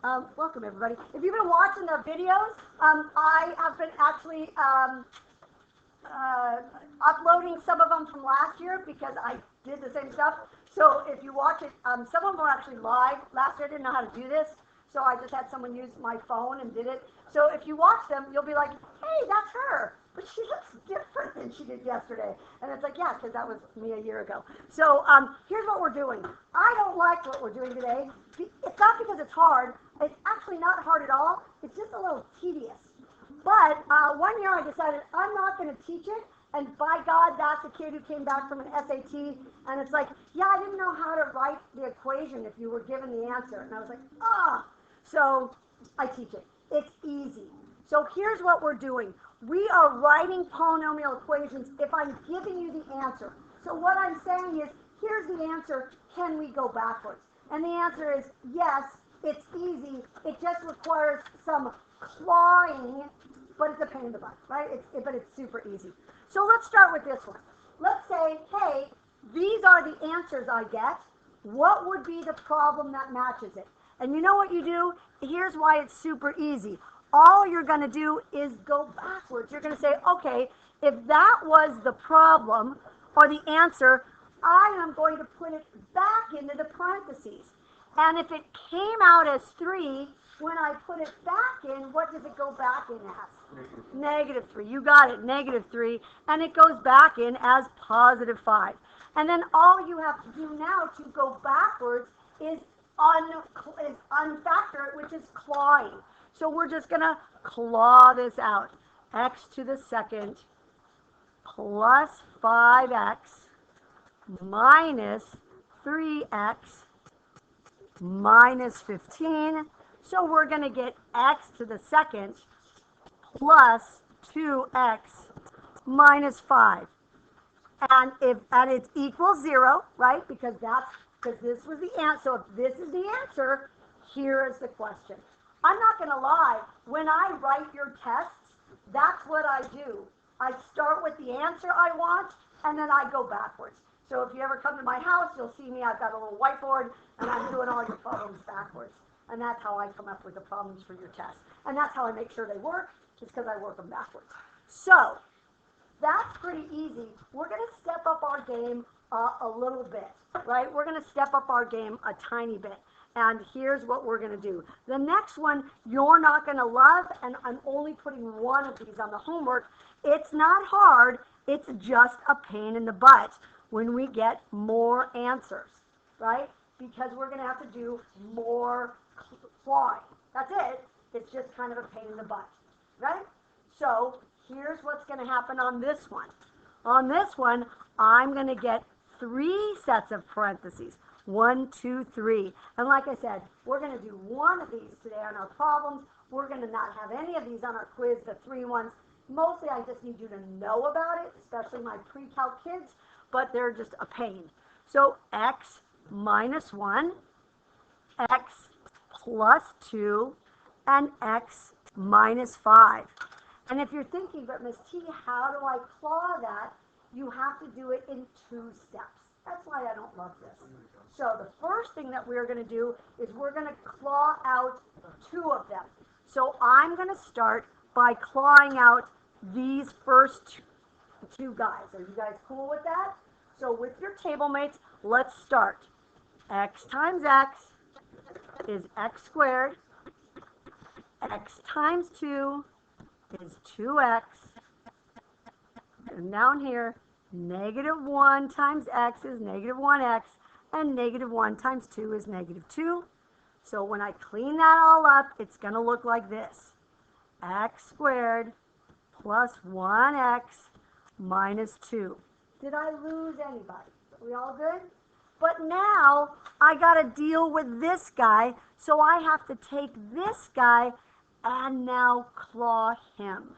Welcome everybody. If you've been watching the videos, I have been actually uploading some of them from last year because I did the same stuff. So if you watch it, some of them were actually live. Last year I didn't know how to do this, so I just had someone use my phone and did it. So if you watch them, you'll be like, hey, that's her, but she looks different than she did yesterday. And it's like, yeah, because that was me a year ago. So here's what we're doing. I don't like what we're doing today. It's not because it's hard. It's actually not hard at all. It's just a little tedious. But 1 year I decided I'm not going to teach it. And by God, that's a kid who came back from an SAT. And it's like, yeah, I didn't know how to write the equation if you were given the answer. And I was like, ah. So I teach it. It's easy. So here's what we're doing. We are writing polynomial equations if I'm giving you the answer. So what I'm saying is, here's the answer. Can we go backwards? And the answer is yes. It's easy. It just requires some clawing, but it's a pain in the butt, right? But it's super easy. So let's start with this one. Let's say, hey, these are the answers I get. What would be the problem that matches it? And you know what you do? Here's why it's super easy. All you're going to do is go backwards. You're going to say, okay, if that was the problem or the answer, I am going to put it back into the parentheses. And if it came out as 3, when I put it back in, what does it go back in as? Negative 3. You got it, negative 3. And it goes back in as positive 5. And then all you have to do now to go backwards is unfactor it, which is clawing. So we're just going to claw this out. X to the second plus 5x minus 3x minus 15. So we're going to get x to the second plus 2x minus 5. And it equals 0, right? Because this was the answer. So if this is the answer, here is the question. I'm not going to lie. When I write your tests, that's what I do. I start with the answer I want, and then I go backwards. So if you ever come to my house, you'll see me. I've got a little whiteboard, and I'm doing all your problems backwards. And that's how I come up with the problems for your test. And that's how I make sure they work, is because I work them backwards. So that's pretty easy. We're going to step up our game a little bit, right? We're going to step up our game a tiny bit. And here's what we're going to do. The next one you're not going to love, and I'm only putting one of these on the homework. It's not hard. It's just a pain in the butt when we get more answers, right? Because we're going to have to do more clawing. That's it. It's just kind of a pain in the butt, right? So here's what's going to happen on this one. On this one, I'm going to get 3 sets of parentheses. 1, 2, 3. And like I said, we're going to do one of these today on our problems. We're going to not have any of these on our quiz, the 3 ones. Mostly I just need you to know about it, especially my pre-calc kids, but they're just a pain. So x minus 1, x plus 2, and x minus 5. And if you're thinking, but Miss T, how do I claw that? You have to do it in 2 steps. That's why I don't love this. So the first thing that we're going to do is we're going to claw out 2 of them. So I'm going to start by clawing out these first two guys. Are you guys cool with that? So with your table mates, let's start. X times x is x squared. X times 2 is 2x. And down here, negative 1 times x is negative 1x, and negative 1 times 2 is negative 2. So when I clean that all up, it's going to look like this. X squared plus 1x minus 2. Did I lose anybody? Are we all good? But now I got to deal with this guy, so I have to take this guy and now claw him.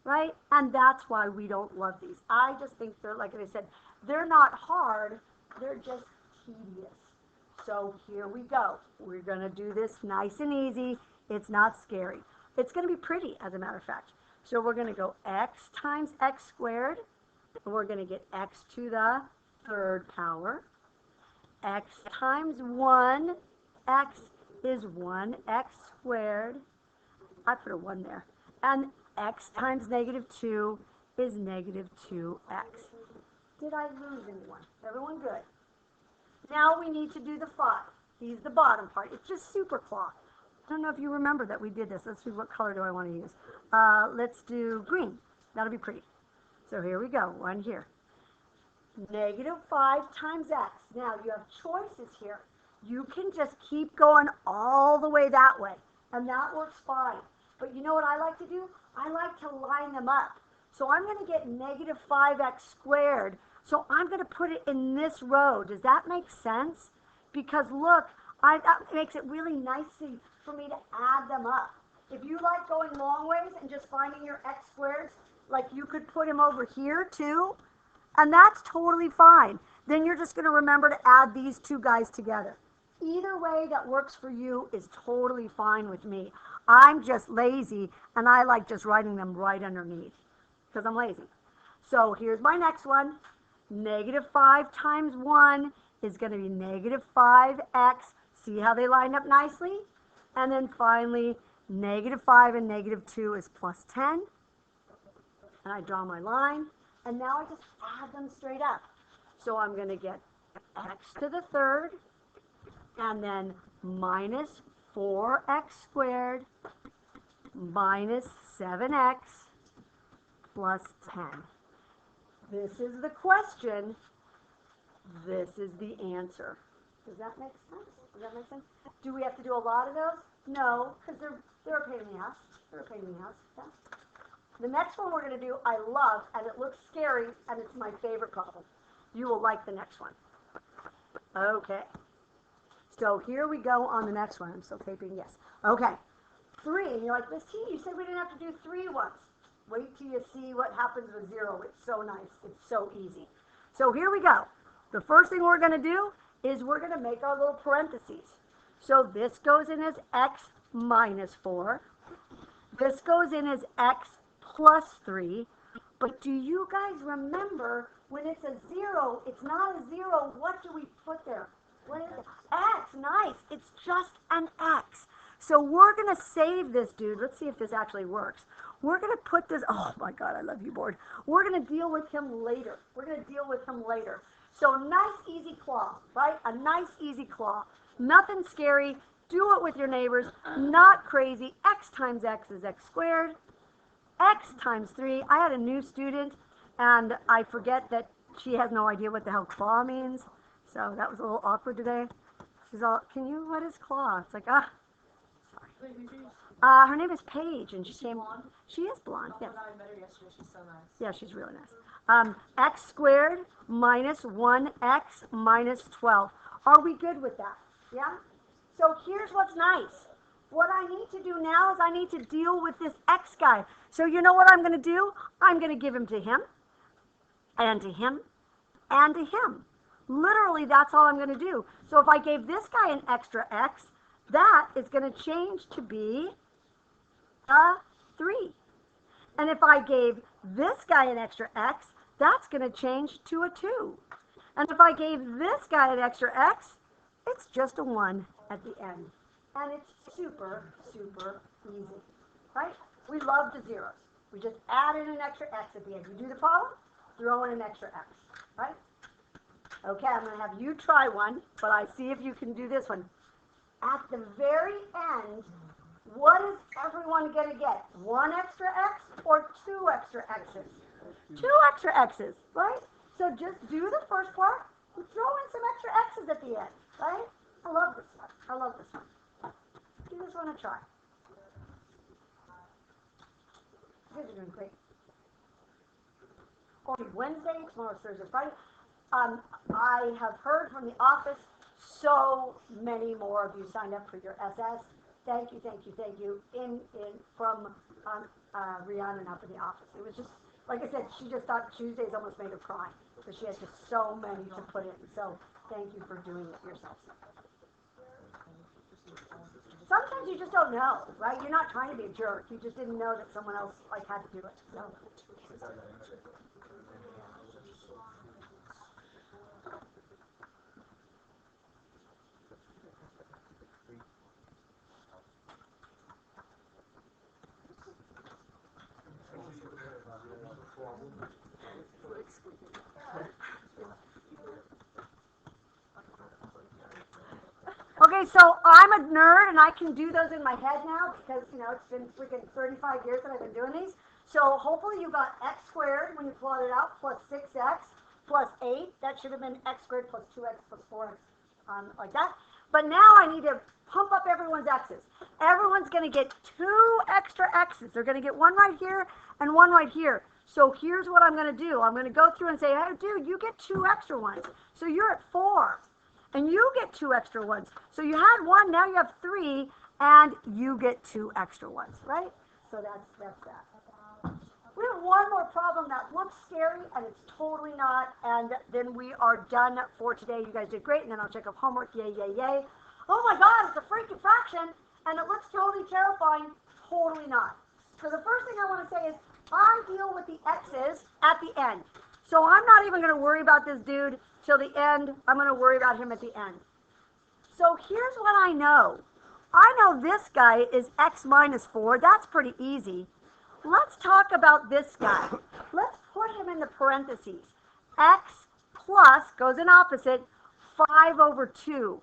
Right? And that's why we don't love these. I just think they're, like I said, they're not hard. They're just tedious. So here we go. We're going to do this nice and easy. It's not scary. It's going to be pretty, as a matter of fact. So we're going to go x times x squared. And we're going to get x to the 3rd power. X times 1. X is 1x squared. I put a 1 there. And x times negative 2 is negative 2x. Did I lose anyone? Everyone good? Now we need to do the 5. He's the bottom part. It's just super claw. I don't know if you remember that we did this. Let's see, what color do I want to use? Let's do green. That'll be pretty. So here we go, one here. Negative 5 times x. Now you have choices here. You can just keep going all the way that way, and that works fine. But you know what I like to do? I like to line them up. So I'm going to get negative 5x squared. So I'm going to put it in this row. Does that make sense? Because look, that makes it really nicely for me to add them up. If you like going long ways and just finding your x squareds, like you could put them over here too, and that's totally fine. Then you're just going to remember to add these two guys together. Either way that works for you is totally fine with me. I'm just lazy, and I like just writing them right underneath because I'm lazy. So here's my next one. Negative 5 times 1 is going to be negative 5x. See how they line up nicely? And then finally, negative 5 and negative 2 is plus 10. And I draw my line. And now I just add them straight up. So I'm going to get x to the third, and then minus 4x squared minus 7x plus 10. This is the question. This is the answer. Does that make sense? Does that make sense? Do we have to do a lot of those? No, because they're a pain in the ass. They're a pain in the ass. Yeah. The next one we're going to do, I love, and it looks scary, and it's my favorite problem. You will like the next one. Okay. So here we go on the next one. I'm still taping, yes. Okay. 3, and you're like, Miss T, you said we didn't have to do 3 once. Wait till you see what happens with 0. It's so nice. It's so easy. So here we go. The first thing we're going to do is we're going to make our little parentheses. So this goes in as x minus 4. This goes in as x plus 3. But do you guys remember when it's a 0, it's not a 0, what do we put there? What is it? X, nice. It's just an x. So we're going to save this dude. Let's see if this actually works. We're going to put this, oh my God, I love you, board. We're going to deal with him later. We're going to deal with him later. So nice, easy claw, right? A nice, easy claw. Nothing scary. Do it with your neighbors. Not crazy. X times x is x squared. X times 3. I had a new student, and I forget that she has no idea what the hell claw means. So that was a little awkward today. She's all, can you, what is claw? It's like, sorry. Her name is Paige, and she came. Blonde? She is blonde. Yes. I met her yesterday. She's so nice. Yeah, she's really nice. X squared minus 1x minus 12. Are we good with that? Yeah. So here's what's nice. What I need to do now is I need to deal with this x guy. So you know what I'm going to do? I'm going to give him to him, and to him, and to him. Literally, that's all I'm going to do. So if I gave this guy an extra x, that is going to change to be a 3. And if I gave this guy an extra x, that's going to change to a 2. And if I gave this guy an extra x, it's just a 1 at the end. And it's super, super easy, right? We love the zeros. We just added an extra x at the end. You do the problem, throw in an extra x, right? Okay, I'm going to have you try one, but I see if you can do this one. At the very end, what is everyone going to get? 1 extra x or 2 extra x's? 2 extra x's, right? So just do the first part and throw in some extra x's at the end, right? I love this one. I love this one. Give this one a try. You guys are doing great. On Wednesday, tomorrow's Thursday, Friday. I have heard from the office, so many more of you signed up for your SS. Thank you, thank you, thank you. From Rhiannon up in the office. It was just, like I said, she just thought Tuesdays almost made her cry because she had just so many to put in. So thank you for doing it yourselves. Sometimes you just don't know, right? You're not trying to be a jerk. You just didn't know that someone else had to do it. So. Okay, so I'm a nerd and I can do those in my head now because, it's been freaking 35 years that I've been doing these. So hopefully you got x squared when you plot it out plus 6x plus 8. That should have been x squared plus 2x plus 4x, like that. But now I need to pump up everyone's x's. Everyone's going to get 2 extra x's. They're going to get one right here and one right here. So here's what I'm going to do. I'm going to go through and say, hey, dude, you get 2 extra ones. So you're at 4. And you get 2 extra ones. So you had 1, now you have 3, and you get 2 extra ones, right? So that's that. We have one more problem that looks scary, and it's totally not, and then we are done for today. You guys did great, and then I'll check off homework. Yay, yay, yay. Oh my God, it's a freaking fraction, and it looks totally terrifying. Totally not. So the first thing I want to say is I deal with the x's at the end. So I'm not even going to worry about this dude till the end. I'm going to worry about him at the end. So here's what I know. I know this guy is x minus 4. That's pretty easy. Let's talk about this guy. Let's put him in the parentheses. X plus, goes in opposite, 5 over 2.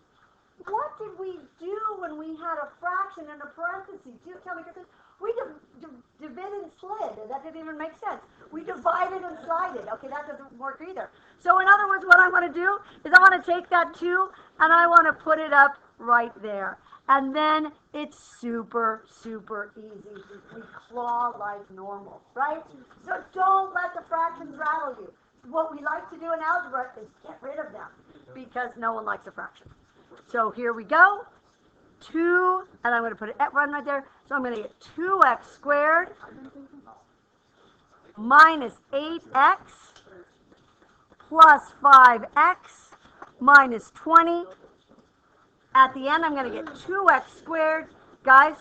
What did we do when we had a fraction in a parentheses? You tell me, we divided and slid. That didn't even make sense. We divided and slided. Okay, that doesn't work either. So in other words, what I want to do is I want to take that 2 and I want to put it up right there. And then it's super, super easy. We claw like normal, right? So don't let the fractions rattle you. What we like to do in algebra is get rid of them because no one likes a fraction. So here we go. 2, and I'm going to put it right there. So I'm going to get 2x squared minus 8x plus 5x minus 20. At the end, I'm going to get 2x squared, guys,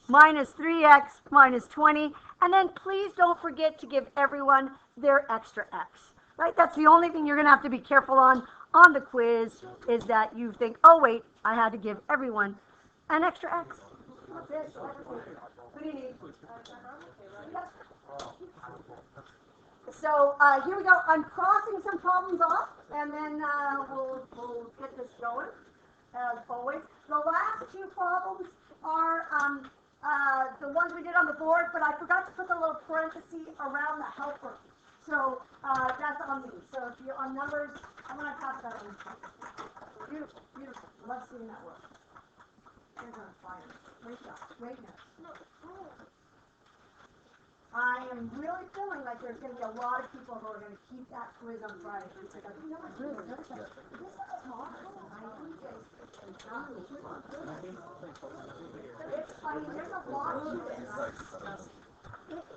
minus 3x minus 20. And then please don't forget to give everyone their extra x. Right? That's the only thing you're going to have to be careful on the quiz is that you think, oh, wait, I had to give everyone an extra x. That's it. What do you need? So here we go. I'm crossing some problems off, and then we'll get this going, as always. The last 2 problems are the ones we did on the board, but I forgot to put the little parenthesis around the helper. So that's on me. So if you're on numbers, I'm going to pass that on. Beautiful, beautiful. Love seeing that work. Here's on fire. Wake up. Wake up. I am really feeling like there's going to be a lot of people who are going to keep that quiz on Friday. It's like, you know, this is hard. I mean, there's a lot to this.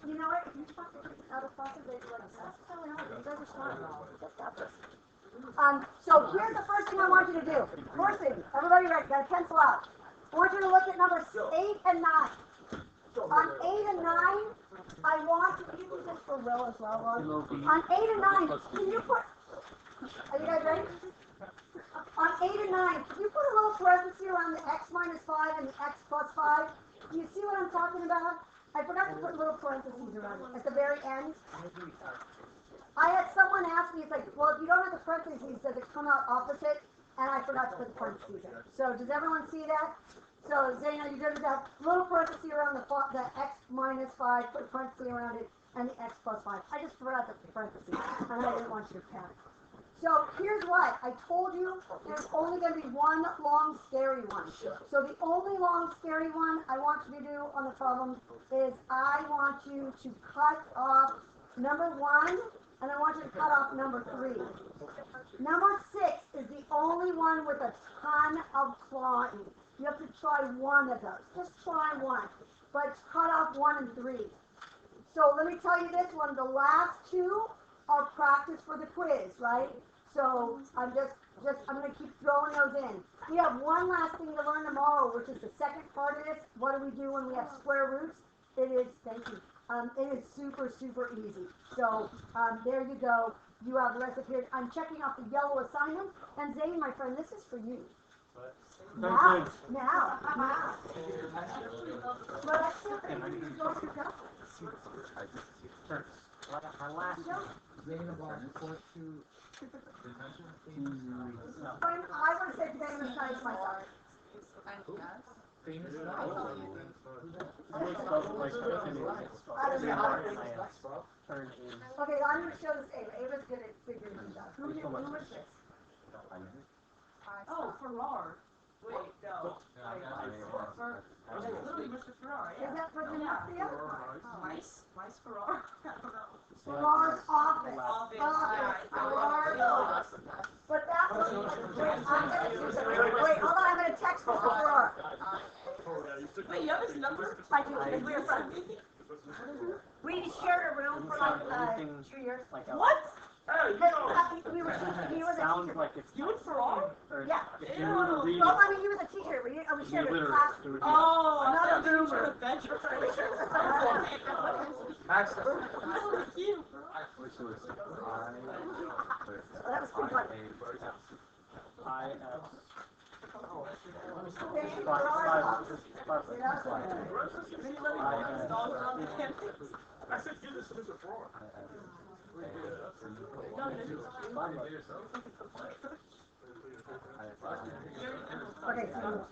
You know what? You talk out of process, they like, that's really hard. You guys are smart. Just got this. So here's the first thing I want you to do. First thing, everybody right, got a pencil out. I want you to look at numbers 8 and 9. On 8 and 9, I want you to do this for Will as well, Ron. On 8 and 9, can you put, are you guys ready? On 8 and 9, can you put a little parenthesis around the x minus 5 and the x plus 5? Do you see what I'm talking about? I forgot to put little parentheses around it at the very end. I had someone ask me, it's like, well, if you don't have the parentheses, does it come out opposite? And I forgot to put the parentheses in. So does everyone see that? So Zayna, you did that little parenthesis around the x minus 5, put a parenthesis around it, and the x plus 5. I just forgot the parentheses, and I didn't want you to panic. So here's what. I told you there's only going to be one long, scary one. So the only long, scary one I want you to do on the problem is I want you to cut off number 1, and I want you to cut off number 3. Number 6 is the only one with a ton of clawing. You have to try one of those. Just try one. But cut off 1 and 3. So let me tell you this one. The last 2 are practice for the quiz, right? So I'm going to keep throwing those in. We have one last thing to learn tomorrow, which is the second part of this. What do we do when we have square roots? It is, thank you. It is super, super easy. So there you go. You have the rest of here. I'm checking off the yellow assignment. And Zane, my friend, this is for you. Now. But I still think you go to go. My last one. I want to say famous nice myself. Famous Okay, I'm going to show this Ava. Ava's good at figuring things out. Who is this? Oh, Farrar. Wait, no. Literally Mr. Farrar, Is yeah. that for Dynastia? Mice Farrar? I don't know. Farrar's office. Farrar's office. But that was, wait, hold on, I'm going to text Mr. Farrar. Wait, you have his number? I do, because we were friends. We shared a room for like 2 years. What? He was a Sounds teacher. like it's You and Farrar? Yeah. if you were to read Well, I mean, he was a teacher. We shared a class. Oh, Not a room. roomer. That's cute. Which was That was pretty fun. I said give this to Mr. Fraud. Okay, so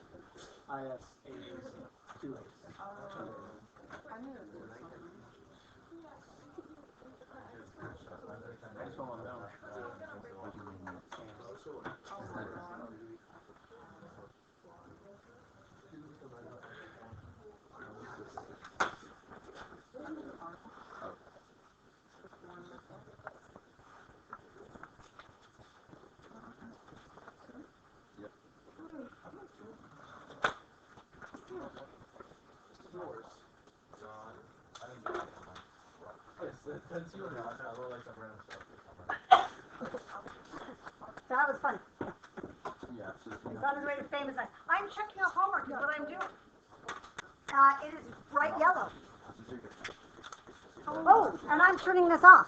that was fun. It's on his way to famous. I'm checking out homework is what I'm doing. It is bright yellow. Oh, and I'm turning this off.